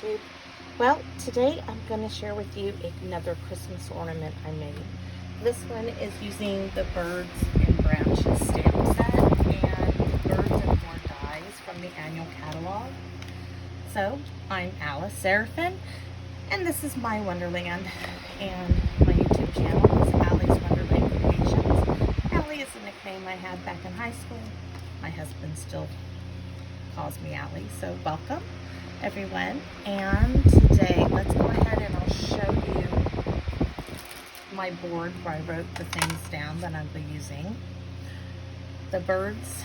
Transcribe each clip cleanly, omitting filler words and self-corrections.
YouTube. Well, today I'm going to share with you another Christmas ornament I made. This one is using the Birds and Branches stamp set and Birds and More dies from the annual catalog. So, I'm Alice Seraphin, and this is my Wonderland, and my YouTube channel is Allie's Wonderland Creations. Allie is a nickname I had back in high school. My husband still calls me Allie, so welcome everyone. And today let's go ahead and I'll show you my board where I wrote the things down that I'll be using. The Birds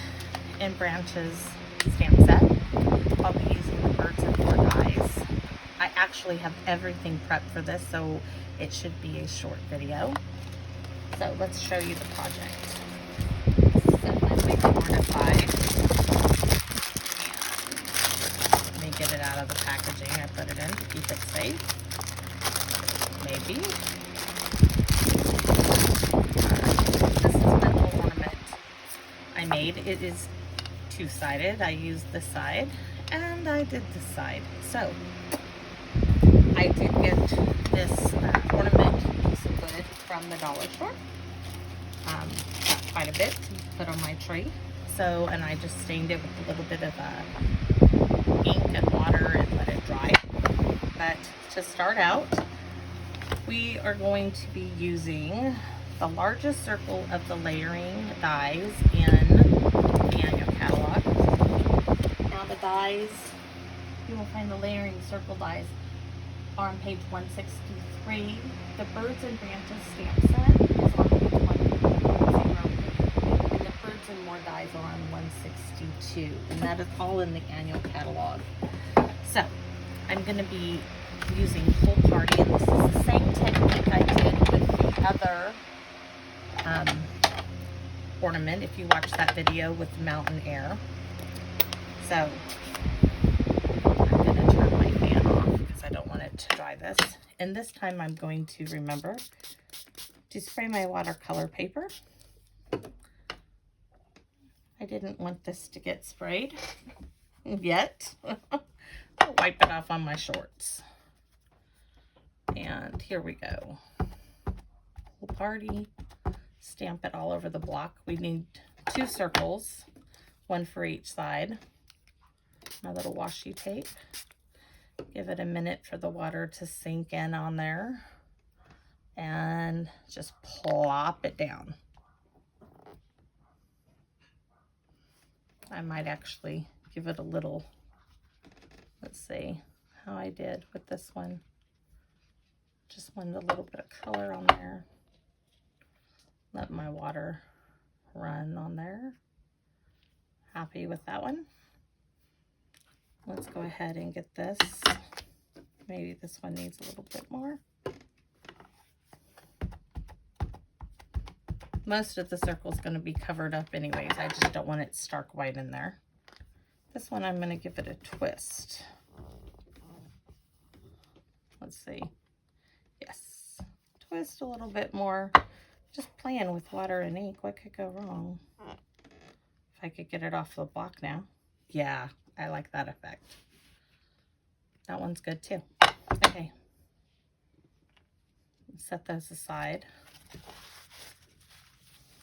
and Branches stamp set. I'll be using the Birds and More dies. I actually have everything prepped for this, so it should be a short video. So let's show you the project. Set my big board aside. Get it out of the packaging I put it in to keep it safe. Maybe. This is my little ornament I made. It is two-sided. I used this side and I did this side. So I did get this ornament piece of wood from the dollar store. Got quite a bit to put on my tree. So, and I just stained it with a little bit of ink and water and let it dry. But to start out, we are going to be using the largest circle of the layering dies in the annual catalog. Now the dies, you will find the layering circle dies are on page 163. The Birds and Branches stamp set is on page 103. And the Birds and More dies are on 162. And that is all in the annual catalog. So I'm going to be using Full Party, and this is the same technique I did with the other ornament, if you watch that video with Mountain Air. So I'm going to turn my fan off because I don't want it to dry this. And this time I'm going to remember to spray my watercolor paper. I didn't want this to get sprayed yet. I'll wipe it off on my shorts. And here we go. Full Party. Stamp it all over the block. We need 2 circles, 1 for each side. My little washi tape. Give it a minute for the water to sink in on there. And just plop it down. I might actually give it a little, let's see how I did with this one. Just wanted a little bit of color on there. Let my water run on there. Happy with that one. Let's go ahead and get this. Maybe this one needs a little bit more. Most of the circle is going to be covered up anyways. I just don't want it stark white in there. This one I'm going to give it a twist. Let's see. Yes. Twist a little bit more. Just playing with water and ink. What could go wrong? If I could get it off the block now. Yeah, I like that effect. That one's good too. Okay. Set those aside.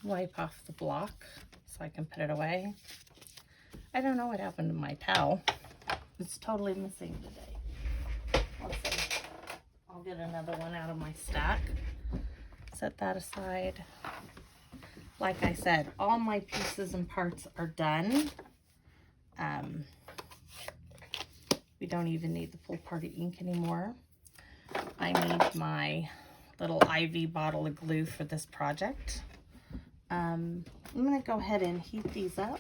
Wipe off the block so I can put it away. I don't know what happened to my towel. It's totally missing today. Let's see. I'll get another one out of my stack. Set that aside. Like I said, all my pieces and parts are done. We don't even need the Full Party ink anymore. I need my little IV bottle of glue for this project. I'm going to go ahead and heat these up.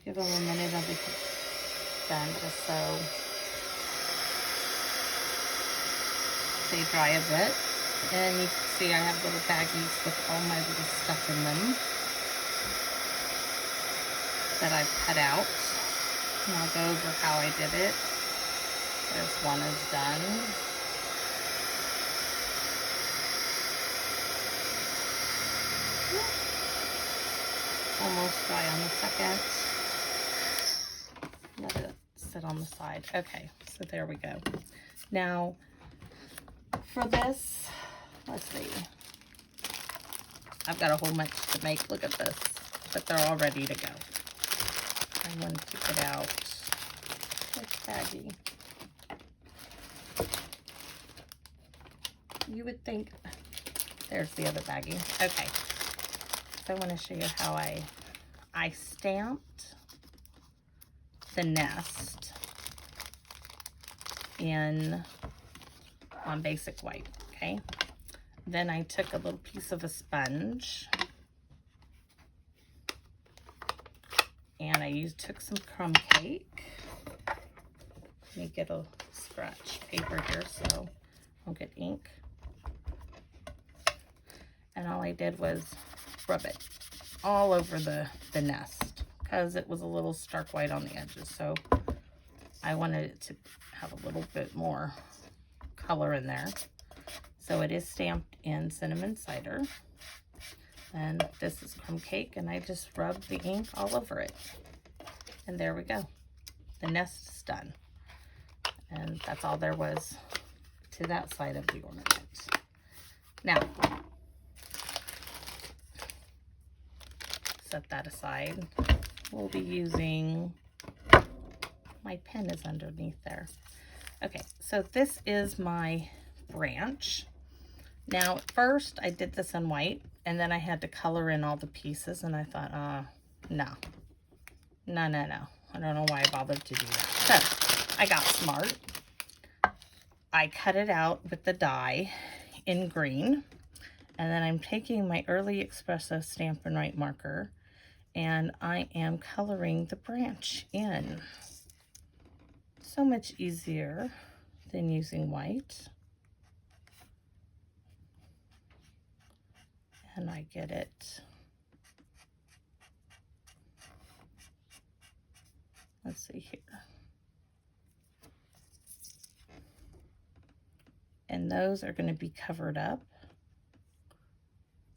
Give them a minute of it done just so they dry a bit. And you can see I have little baggies with all my little stuff in them that I've cut out. And I'll go over how I did it. This one is done. Almost dry on the second. Let it sit on the side. Okay, so there we go. Now, for this, let's see. I've got a whole bunch to make. Look at this. But they're all ready to go. I'm going to pick it out. Which baggie? You would think, there's the other baggie. Okay, so I want to show you how I stamped the nest on basic white, okay? Then I took a little piece of a sponge and I took some crumb cake. Let me get a scratch paper here so I don't get ink. And all I did was rub it all over the nest because it was a little stark white on the edges. So I wanted it to have a little bit more color in there. So it is stamped in cinnamon cider. And this is crumb cake, and I just rubbed the ink all over it. And there we go. The nest is done. And that's all there was to that side of the ornament. Now, set that aside. We'll be using, my pen is underneath there. Okay, so this is my branch. Now, at first I did this in white, and then I had to color in all the pieces, and I thought, no. I don't know why I bothered to do that. So, I got smart. I cut it out with the die in green, and then I'm taking my Early Espresso Stampin' Write marker, and I am coloring the branch in. So much easier than using white. And I get it. Let's see here. And those are going to be covered up,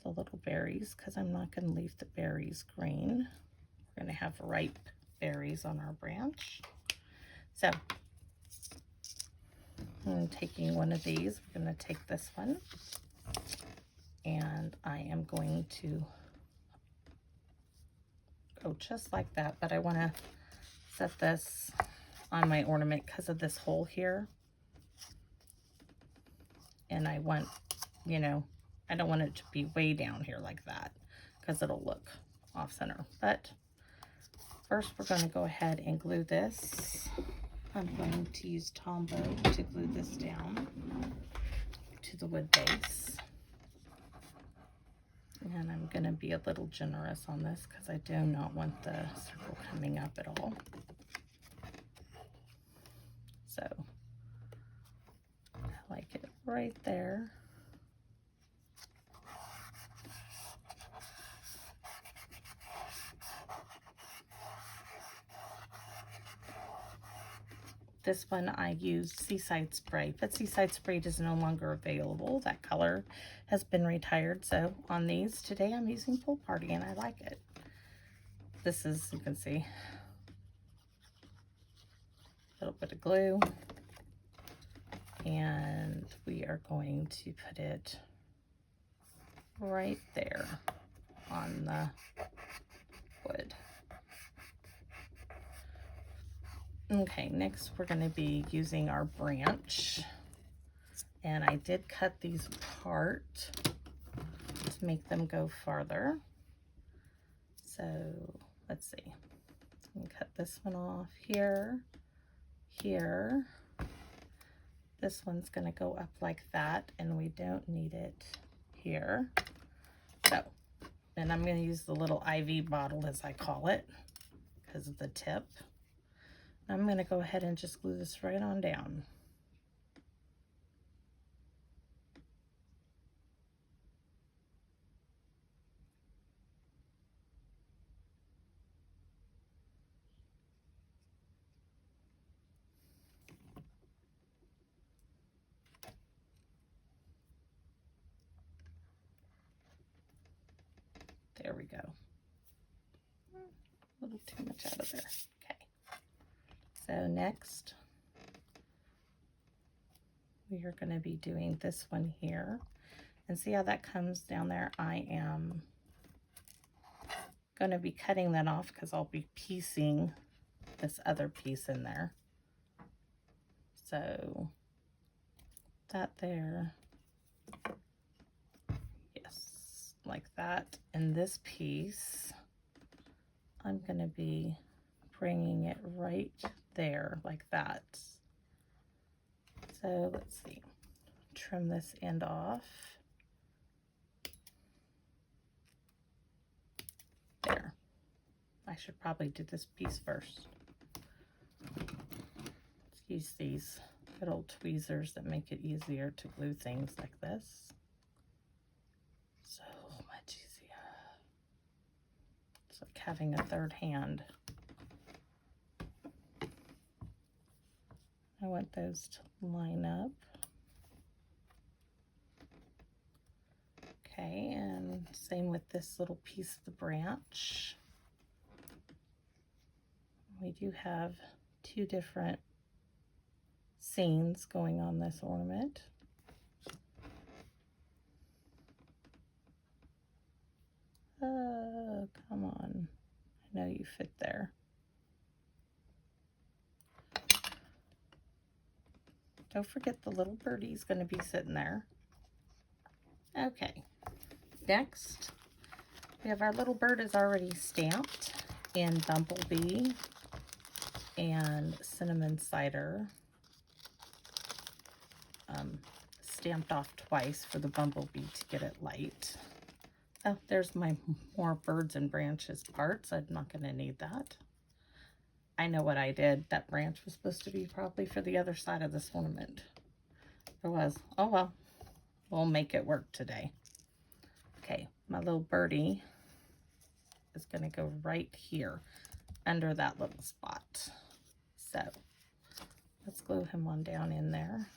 the little berries, because I'm not going to leave the berries green. We're going to have ripe berries on our branch. So I'm taking one of these. We're going to take this one. And I am going to go just like that, but I want to set this on my ornament because of this hole here. And I want, you know, I don't want it to be way down here like that because it'll look off center. But first we're going to go ahead and glue this. I'm going to use Tombow to glue this down to the wood base. And I'm going to be a little generous on this because I do not want the circle coming up at all. So I like it right there. This one I used Seaside Spray, but Seaside Spray is no longer available. That color has been retired. So on these today I'm using Pool Party, and I like it. This is, you can see, a little bit of glue. And we are going to put it right there on the wood. Okay, next we're going to be using our branch, and I did cut these apart to make them go farther. So let's see, I'm going to cut this one off here, here. This one's going to go up like that, and we don't need it here. So then I'm going to use the little IV bottle, as I call it, because of the tip. I'm going to go ahead and just glue this right on down. There we go. A little too much out of there. Okay. So next, we are going to be doing this one here. And see how that comes down there? I am going to be cutting that off because I'll be piecing this other piece in there. So that there, yes, like that. And this piece, I'm going to be bringing it right there like that. So let's see, trim this end off. There. I should probably do this piece first. Let's use these good old tweezers that make it easier to glue things like this. So much easier. It's like having a third hand. I want those to line up. Okay, and same with this little piece of the branch. We do have two different scenes going on this ornament. Come on. I know you fit there. Don't forget the little birdie's going to be sitting there. Okay, next we have our little bird is already stamped in Bumblebee and Cinnamon Cider. Stamped off twice for the Bumblebee to get it light. Oh, there's my more birds and branches parts. I'm not going to need that. I know what I did. That branch was supposed to be probably for the other side of this ornament. It was. Oh well. We'll make it work today. Okay, my little birdie is going to go right here under that little spot. So let's glue him on down in there.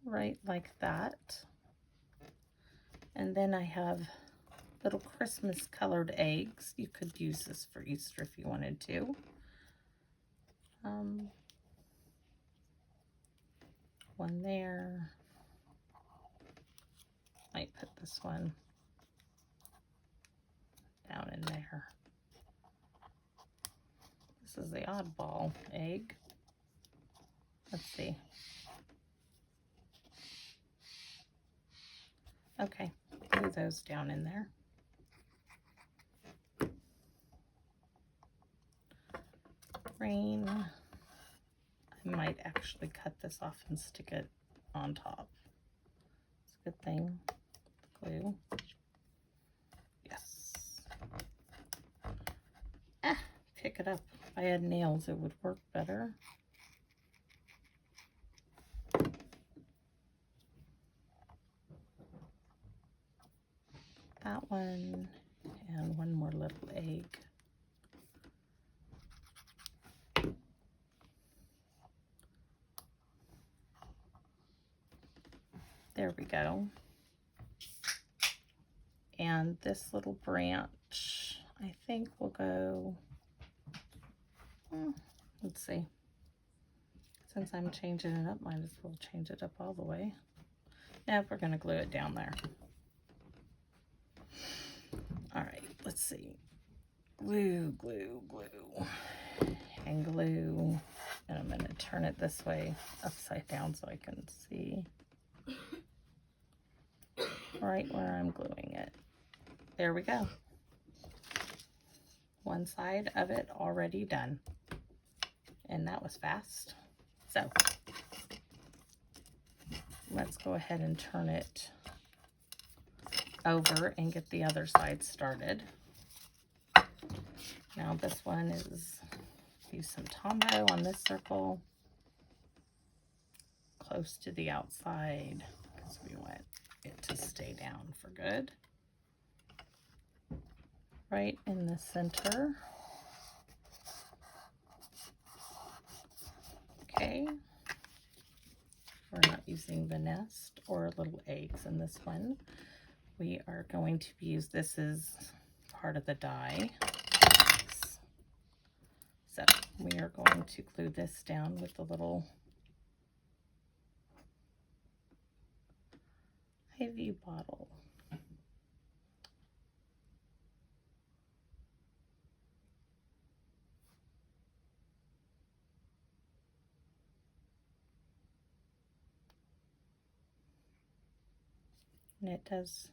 Right like that. And then I have little Christmas colored eggs. You could use this for Easter if you wanted to. One there. Might put this one down in there. This is the oddball egg. Let's see. Okay, glue those down in there. Rain. I might actually cut this off and stick it on top. It's a good thing. Glue. Yes. Pick it up. If I had nails, it would work better. That one, and one more little egg. There we go. And this little branch, I think will go, let's see. Since I'm changing it up, might as well change it up all the way. Nope, we're going to glue it down there. All right, let's see. Glue, glue, glue, and glue. And I'm going to turn it this way upside down so I can see right where I'm gluing it. There we go. One side of it already done. And that was fast. So let's go ahead and turn it over and get the other side started. Now this one is, use some Tombow on this circle close to the outside because we want it to stay down for good. Right in the center. Okay. We're not using the nest or little eggs in this one. We are going to use, this is part of the die. So we are going to glue this down with the little IV bottle. And it does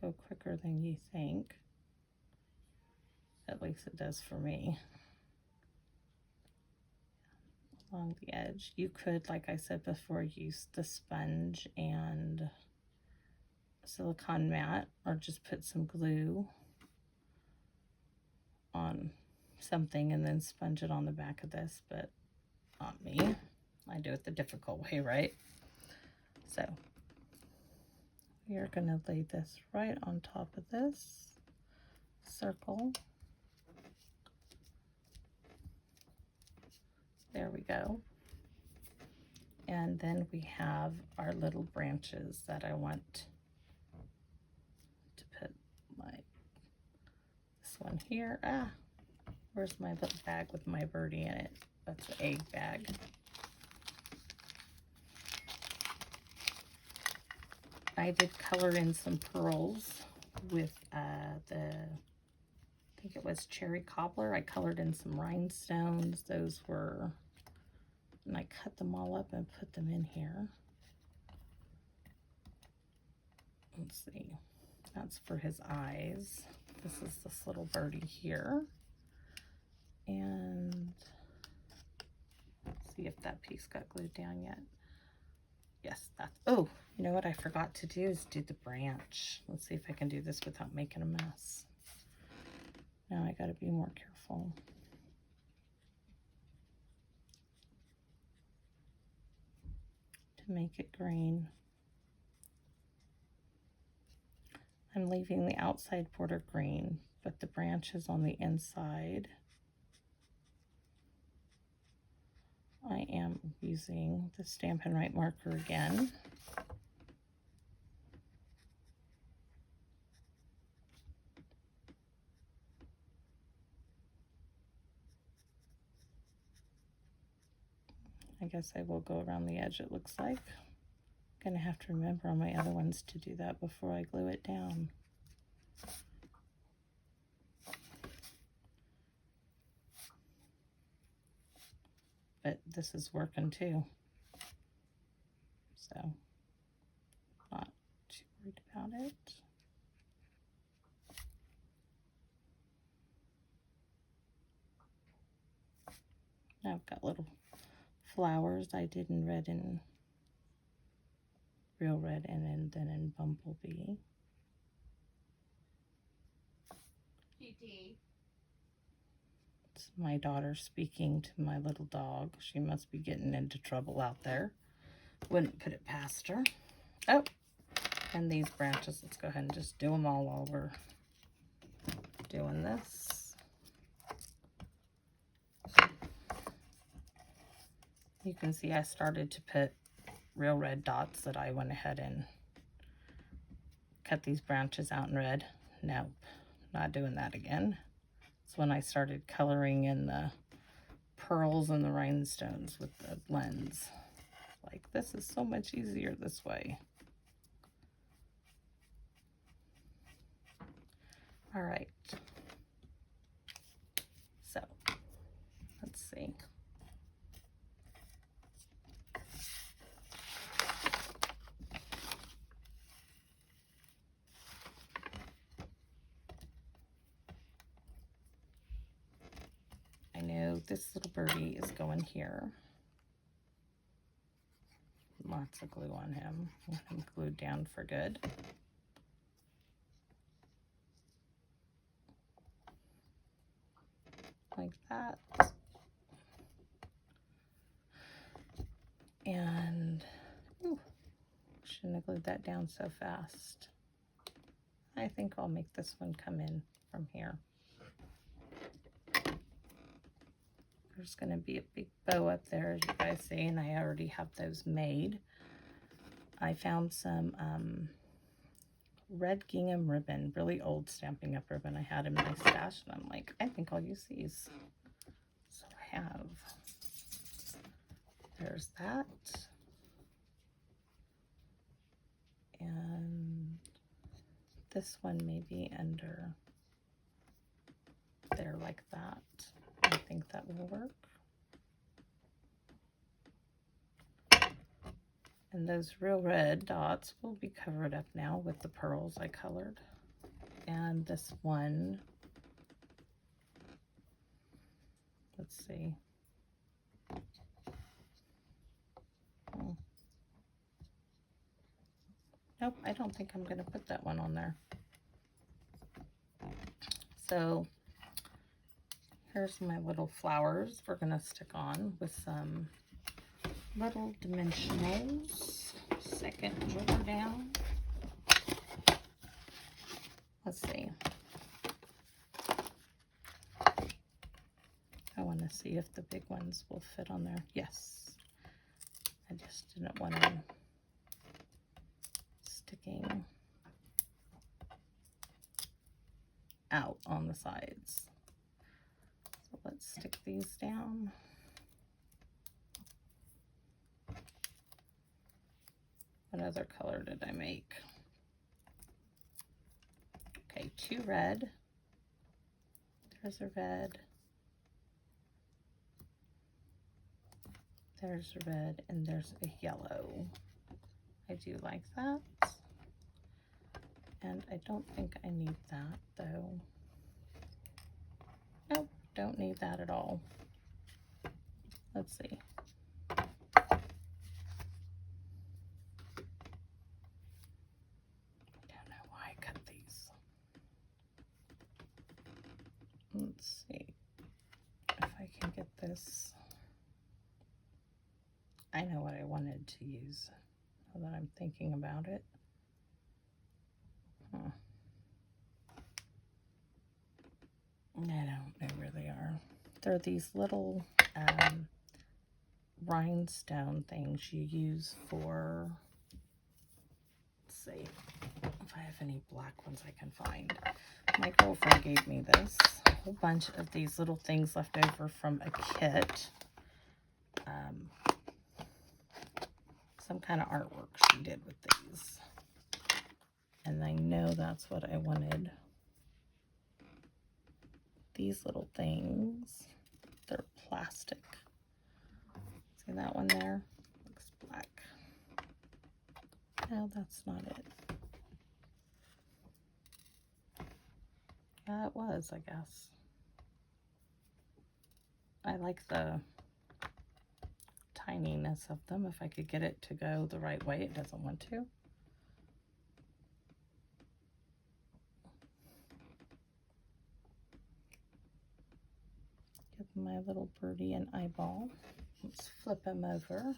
go quicker than you think. At least it does for me. Along the edge. You could, like I said before, use the sponge and silicone mat, or just put some glue on something and then sponge it on the back of this, but not me. I do it the difficult way, right? So we are going to lay this right on top of this circle. There we go. And then we have our little branches that I want to put this one here. Where's my little bag with my birdie in it? That's the egg bag. I did color in some pearls with I think it was cherry cobbler. I colored in some rhinestones. Those were, and I cut them all up and put them in here. Let's see, that's for his eyes. This is this little birdie here. And let's see if that piece got glued down yet. Yes, that's, oh, you know what I forgot to do is do the branch. Let's see if I can do this without making a mess. Now I gotta be more careful. To make it green. I'm leaving the outside border green, but the branches on the inside, I am using the Stampin' Up marker again. I guess I will go around the edge, it looks like. I'm gonna have to remember on my other ones to do that before I glue it down. But this is working too. So, not too worried about it. Now I've got little flowers I did in red and real red, and then in Bumblebee. It's my daughter speaking to my little dog. She must be getting into trouble out there. Wouldn't put it past her. Oh, and these branches, let's go ahead and just do them all while we're doing this. You can see I started to put real red dots that I went ahead and cut these branches out in red. Nope, not doing that again. It's when I started coloring in the pearls and the rhinestones with the blends. Like, this is so much easier this way. All right. So, let's see. I know this little birdie is going here. Lots of glue on him. I'm glued down for good. Like that. And, ooh, shouldn't have glued that down so fast. I think I'll make this one come in from here. There's going to be a big bow up there, as you guys see, and I already have those made. I found some red gingham ribbon, really old Stampin' Up ribbon I had in my stash, and I'm like, I think I'll use these. So I have, there's that. And this one may be under there like that. I think that will work. And those real red dots will be covered up now with the pearls I colored. And this one, let's see. Nope, I don't think I'm gonna put that one on there. So here's my little flowers we're gonna stick on with some little dimensionals. Second drawer down. Let's see. I want to see if the big ones will fit on there. Yes. I just didn't want them sticking out on the sides. So let's stick these down. What other color did I make? Okay, 2 red. There's a red. There's a red, and there's a yellow. I do like that. And I don't think I need that, though. Nope, don't need that at all. Let's see. Let's see if I can get this. I know what I wanted to use now that I'm thinking about it. I don't know where they are. They're these little rhinestone things you use for, let's see if I have any black ones I can find. My girlfriend gave me this. A whole bunch of these little things left over from a kit. Some kind of artwork she did with these. And I know that's what I wanted. These little things, they're plastic. See that one there? Looks black. No, that's not it. Yeah, it was, I guess. I like the tininess of them. If I could get it to go the right way, it doesn't want to. Give my little birdie an eyeball. Let's flip him over.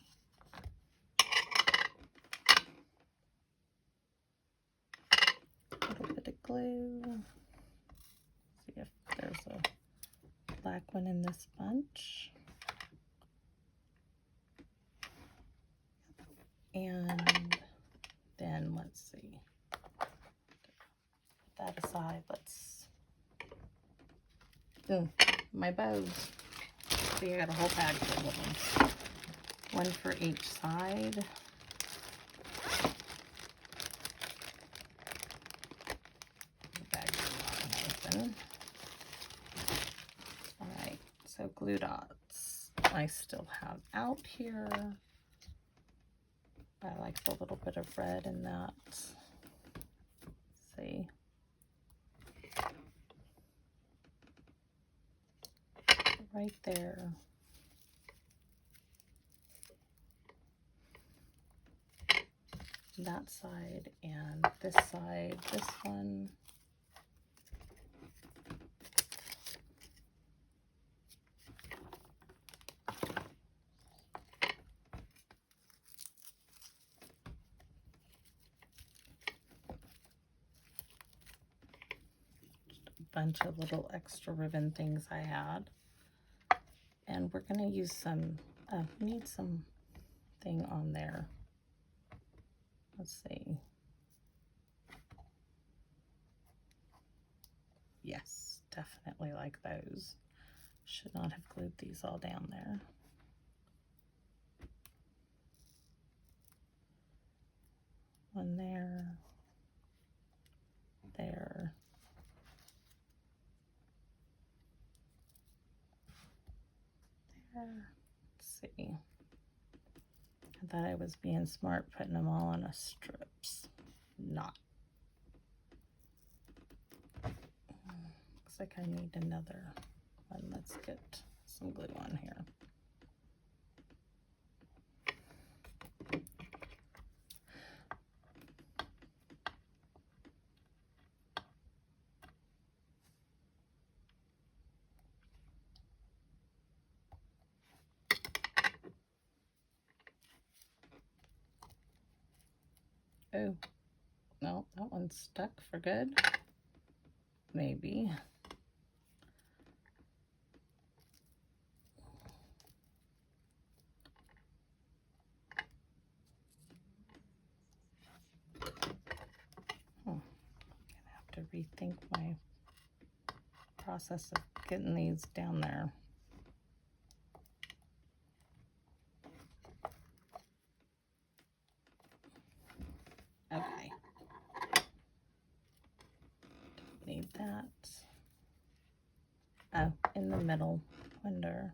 A little bit of glue. See if there's a black one in this bunch. And then let's see. Put that aside. Let's my bows. See, I got a whole bag full of them. One for each side. The bag's not open. All right, so glue dots I still have out here. I like the little bit of red in that. Let's see. Right there. That side and this side, this one. Bunch of little extra ribbon things I had, and we're going to use some need some thing on there. Let's see, Yes, definitely like those. Should not have glued these all down there. One there, there. There. Let's see. I thought I was being smart putting them all on a strips. Not. Looks like I need another one. Let's get some glue on here. Oh, no, that one's stuck for good. Maybe. I'm gonna have to rethink my process of getting these down there. Okay. Don't need that. Oh, in the middle, wonder.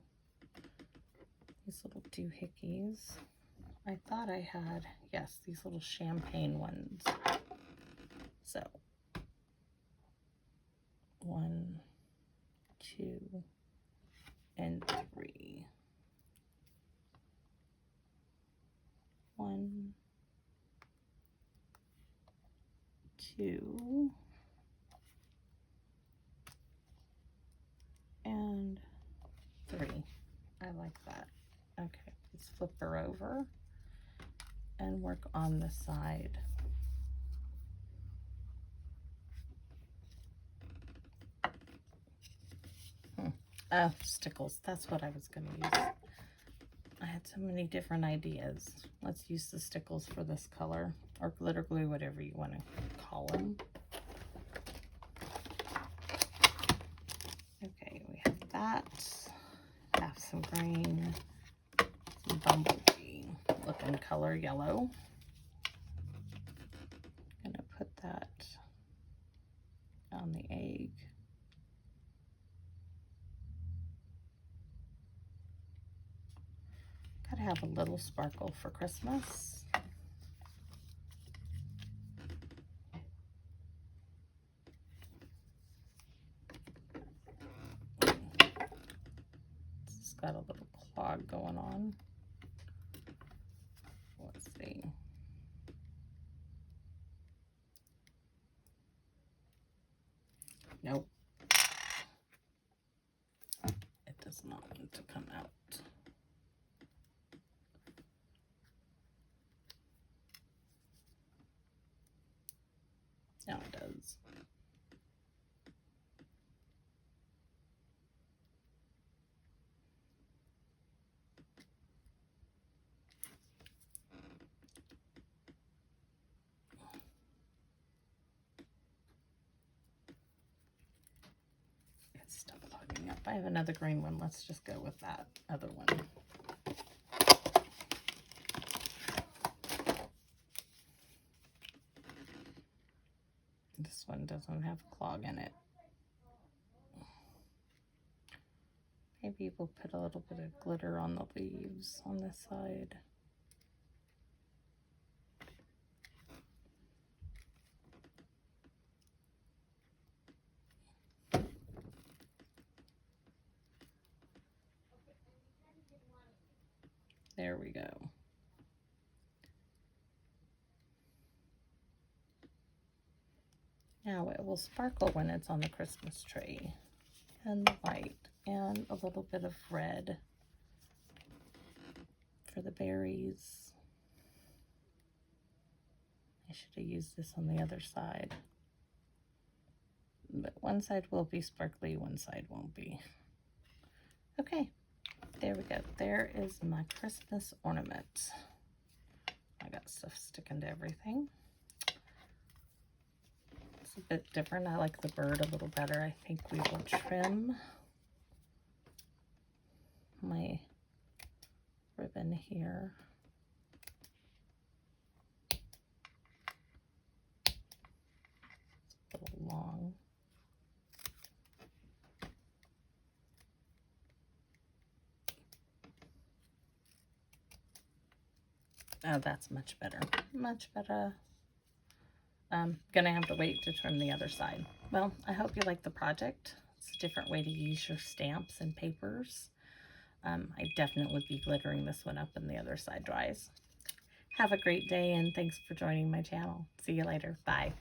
These little doohickeys. I thought I had, yes, these little champagne ones. So, 1, 2, and 3. 1, 2, and 3. I like that. Okay, let's flip her over and work on the side. Oh, stickles. That's what I was going to use. I had so many different ideas. Let's use the stickles for this color, or glitter glue, whatever you want to call them. Okay, we have that. Have some green, some bumblebee looking color, yellow. I'm gonna put that on the egg. Gotta have a little sparkle for Christmas. It's got a little clog going on. Let's see. Nope. It does not want to come out. Now it does. It's still clogging up. I have another green one. Let's just go with that other one. This one doesn't have a clog in it. Maybe we'll put a little bit of glitter on the leaves on this side. There we go. Now it will sparkle when it's on the Christmas tree. And the white and a little bit of red for the berries. I should have used this on the other side. But one side will be sparkly, one side won't be. Okay, there we go. There is my Christmas ornament. I got stuff sticking to everything. Let's a bit different. I like the bird a little better. I think we will trim my ribbon here. It's a little long. Oh, that's much better. Much better. Gonna have to wait to trim the other side. Well, I hope you like the project. It's a different way to use your stamps and papers. I definitely would be glittering this one up when the other side dries. Have a great day, and thanks for joining my channel. See you later. Bye.